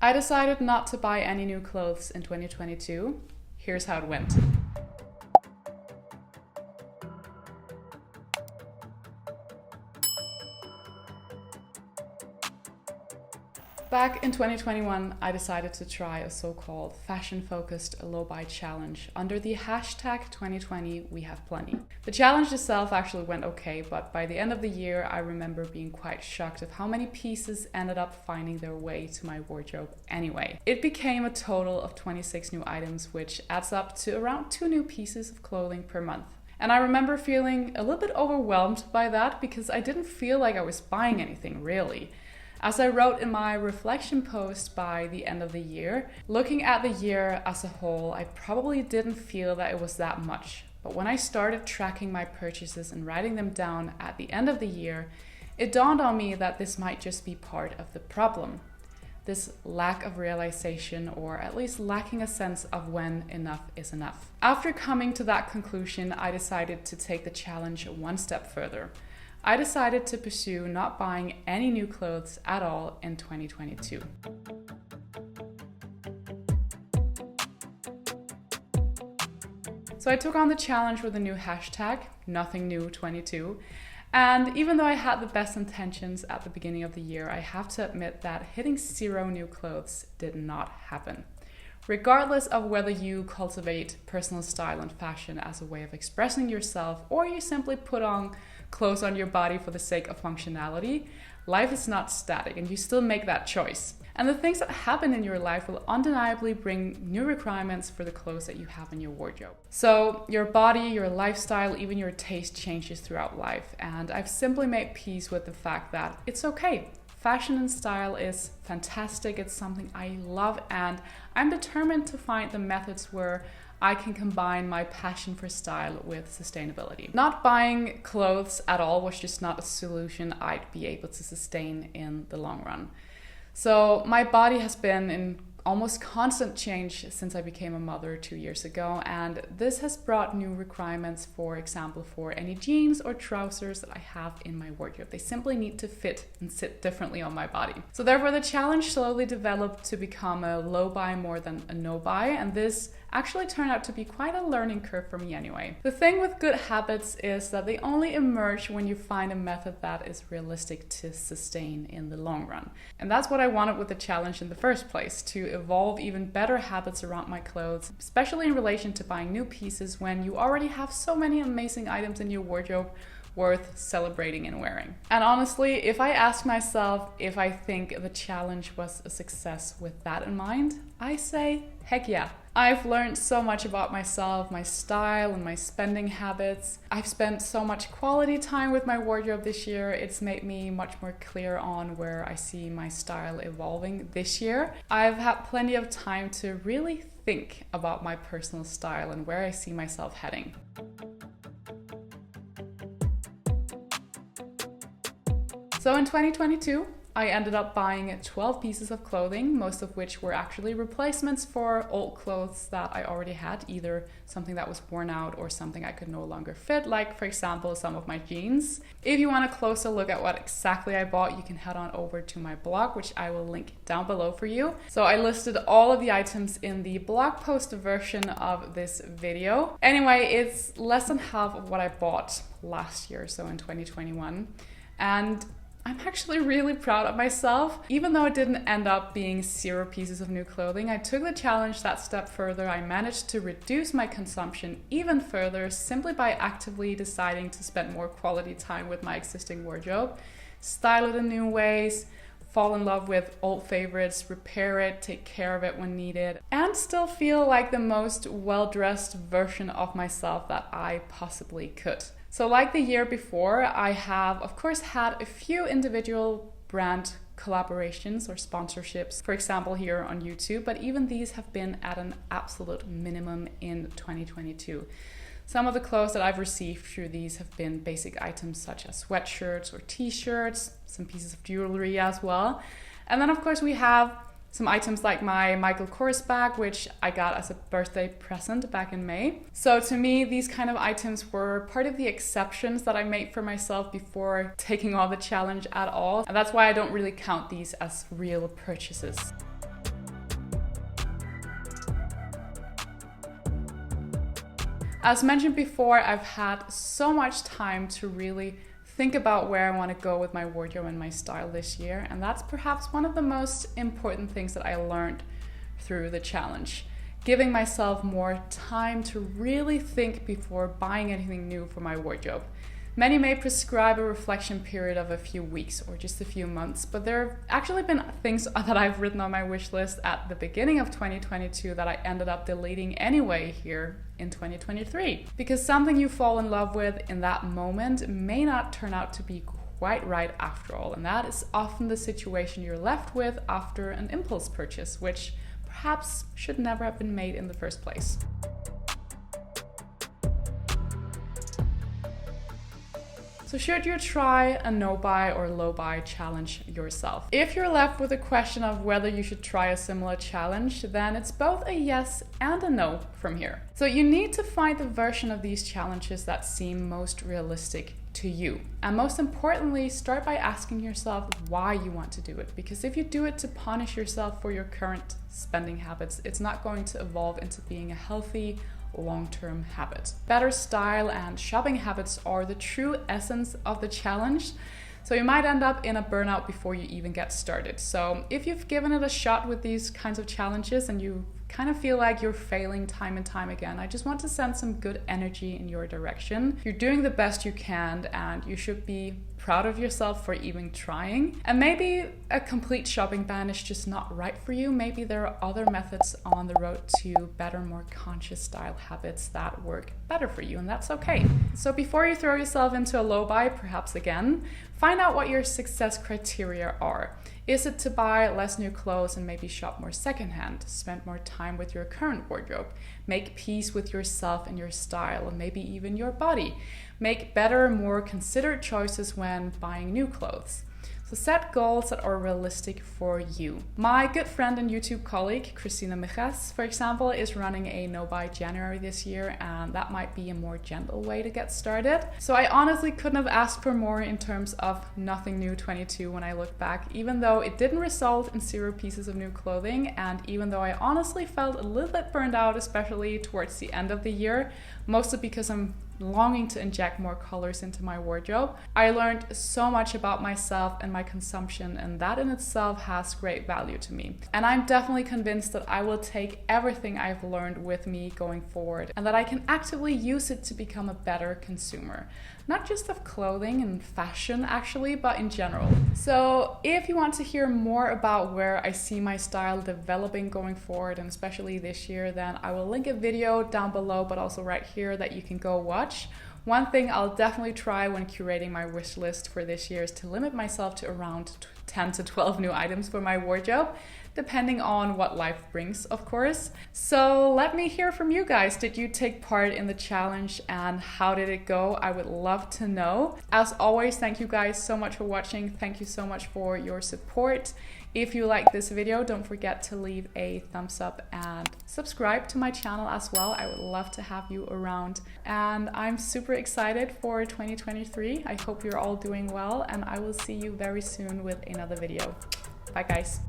I decided not to buy any new clothes in 2022. Here's how it went. Back in 2021, I decided to try a so-called fashion-focused low-buy challenge under the hashtag 2020 We Have Plenty. The challenge itself actually went okay, but by the end of the year, I remember being quite shocked of how many pieces ended up finding their way to my wardrobe anyway. It became a total of 26 new items, which adds up to around 2 new pieces of clothing per month. And I remember feeling a little bit overwhelmed by that because I didn't feel like I was buying anything really. As I wrote in my reflection post by the end of the year, looking at the year as a whole, I probably didn't feel that it was that much. But when I started tracking my purchases and writing them down at the end of the year, it dawned on me that this might just be part of the problem. This lack of realization, or at least lacking a sense of when enough is enough. After coming to that conclusion, I decided to take the challenge one step further. I decided to pursue not buying any new clothes at all in 2022. So I took on the challenge with a new hashtag, Nothing New 22. And even though I had the best intentions at the beginning of the year, I have to admit that hitting 0 new clothes did not happen. Regardless of whether you cultivate personal style and fashion as a way of expressing yourself, or you simply put on clothes on your body for the sake of functionality, life is not static and you still make that choice. And the things that happen in your life will undeniably bring new requirements for the clothes that you have in your wardrobe. So your body, your lifestyle, even your taste changes throughout life. And I've simply made peace with the fact that it's okay. Fashion and style is fantastic. It's something I love, and I'm determined to find the methods where I can combine my passion for style with sustainability. Not buying clothes at all was just not a solution I'd be able to sustain in the long run. So my body has been in almost constant change since I became a mother 2 years ago, and this has brought new requirements, for example, for any jeans or trousers that I have in my wardrobe. They simply need to fit and sit differently on my body. So therefore the challenge slowly developed to become a low buy more than a no buy, and this actually turned out to be quite a learning curve for me anyway. The thing with good habits is that they only emerge when you find a method that is realistic to sustain in the long run. And that's what I wanted with the challenge in the first place, to evolve even better habits around my clothes, especially in relation to buying new pieces when you already have so many amazing items in your wardrobe worth celebrating and wearing. And honestly, if I ask myself if I think the challenge was a success with that in mind, I say, heck yeah. I've learned so much about myself, my style, and my spending habits. I've spent so much quality time with my wardrobe this year. It's made me much more clear on where I see my style evolving this year. I've had plenty of time to really think about my personal style and where I see myself heading. So in 2022, I ended up buying 12 pieces of clothing, most of which were actually replacements for old clothes that I already had, either something that was worn out or something I could no longer fit, like for example, some of my jeans. If you want a closer look at what exactly I bought, you can head on over to my blog, which I will link down below for you. So I listed all of the items in the blog post version of this video. Anyway, it's less than half of what I bought last year, so in 2021. And I'm actually really proud of myself. Even though it didn't end up being 0 pieces of new clothing, I took the challenge that step further. I managed to reduce my consumption even further simply by actively deciding to spend more quality time with my existing wardrobe, style it in new ways, fall in love with old favorites, repair it, take care of it when needed, and still feel like the most well-dressed version of myself that I possibly could. So like the year before, I have of course had a few individual brand collaborations or sponsorships, for example here on YouTube, but even these have been at an absolute minimum in 2022. Some of the clothes that I've received through these have been basic items such as sweatshirts or t-shirts, some pieces of jewelry as well. And then of course we have some items like my Michael Kors bag, which I got as a birthday present back in May. So to me, these kind of items were part of the exceptions that I made for myself before taking on the challenge at all. And that's why I don't really count these as real purchases. As mentioned before, I've had so much time to really think about where I want to go with my wardrobe and my style this year, and that's perhaps one of the most important things that I learned through the challenge. Giving myself more time to really think before buying anything new for my wardrobe. Many may prescribe a reflection period of a few weeks or just a few months, but there have actually been things that I've written on my wish list at the beginning of 2022 that I ended up deleting anyway here in 2023. Because something you fall in love with in that moment may not turn out to be quite right after all, and that is often the situation you're left with after an impulse purchase, which perhaps should never have been made in the first place. So should you try a no-buy or low-buy challenge yourself? If you're left with a question of whether you should try a similar challenge, then it's both a yes and a no from here. So you need to find the version of these challenges that seem most realistic to you. And most importantly, start by asking yourself why you want to do it. Because if you do it to punish yourself for your current spending habits, it's not going to evolve into being a healthy, long-term habit. Better style and shopping habits are the true essence of the challenge. So you might end up in a burnout before you even get started. So if you've given it a shot with these kinds of challenges and you kind of feel like you're failing time and time again, I just want to send some good energy in your direction. You're doing the best you can and you should be proud of yourself for even trying. And maybe a complete shopping ban is just not right for you. Maybe there are other methods on the road to better, more conscious style habits that work better for you, and that's okay. So before you throw yourself into a low buy, perhaps again, find out what your success criteria are. Is it to buy less new clothes and maybe shop more secondhand, spend more time with your current wardrobe, make peace with yourself and your style and maybe even your body, make better, more considered choices when buying new clothes? So set goals that are realistic for you. My good friend and YouTube colleague, Christina Michas, for example, is running a no-buy January this year, and that might be a more gentle way to get started. So I honestly couldn't have asked for more in terms of nothing new 22 when I look back, even though it didn't result in 0 pieces of new clothing, and even though I honestly felt a little bit burned out, especially towards the end of the year, mostly because I'm longing to inject more colors into my wardrobe. I learned so much about myself and my consumption, and that in itself has great value to me. And I'm definitely convinced that I will take everything I've learned with me going forward and that I can actively use it to become a better consumer. Not just of clothing and fashion actually, but in general. So if you want to hear more about where I see my style developing going forward, and especially this year, then I will link a video down below, but also right here that you can go watch. One thing I'll definitely try when curating my wish list for this year is to limit myself to around 10 to 12 new items for my wardrobe, depending on what life brings, of course. So let me hear from you guys. Did you take part in the challenge and how did it go? I would love to know. As always, thank you guys so much for watching. Thank you so much for your support. If you like this video, don't forget to leave a thumbs up and subscribe to my channel as well. I would love to have you around. And I'm super excited for 2023. I hope you're all doing well, and I will see you very soon with another video. Bye guys.